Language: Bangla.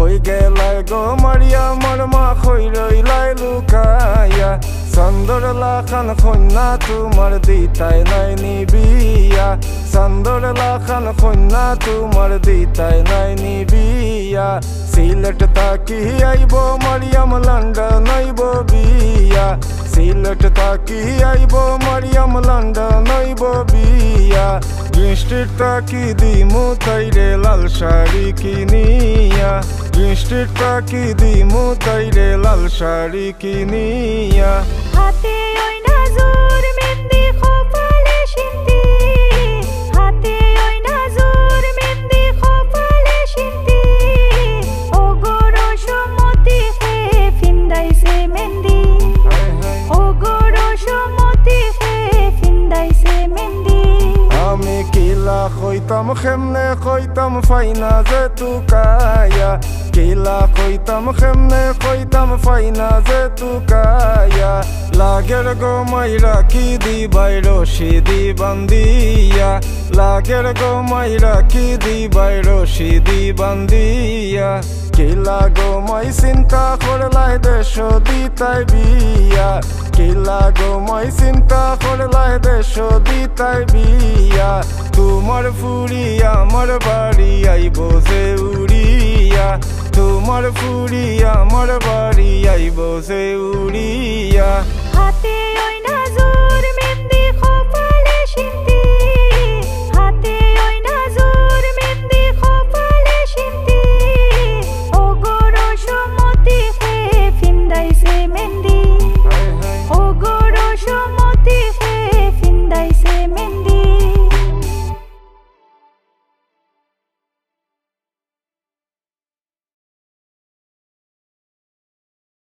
কই গেলাই গো মারিয়া মোর মা কই রইলাই লুকাইয়া চান্দর লাখান কন্যা তোমার দিতাই নাই নিবিয়া চান্দর লাখান কন্যা তোমার দিতাই নাই নিবিয়া সিলেট তাকি আইব মারিয়াম লন্ডন আইব বিয়া সিলেট তাকি আইব মারিয়াম লন্ডন আইব বিয়া গ্রিন স্ট্রিট তাকি দিমু তাইরে লাল শাড়ি কিনিয়া গ্রিন স্ট্রিট তাকি দিমু তাইরে লাল শাড়ি কিনিয়া হাতে ওই নাজুর মেহেন্দি কপালে সিন্দি হাতে ওই নাজুর মেহেন্দি কপালে সিন্দি ও গো রসমতি হে ফিন্দাইছে মেহেন্দি ও গো রসমতি হে ফিন্দাইছে মেহেন্দি আমি কিলা কইতাম কেমনে কইতাম ফাইনা যে তুকায়া কিলা কইতাম কেমনে কইতাম ফাইনা যে তুকায়া লাগের গো মাইরা কি দিবাই রশি দি বান্দিয়া লাগের গো মাইরা কি দিবাই রশি দি বান্দিয়া কিলা গো মাই চিন্তা করলাই দেশ দিতাই বিয়া কিলা গো মাই চিন্তা করলাই দেশ দিতাই বিয়া তোমার ফুরি আমার বাড়ি আইব যে উড়িয়া তোমার ফুরি আমার বাড়ি আইব যে উড়িয়া হাতে ওই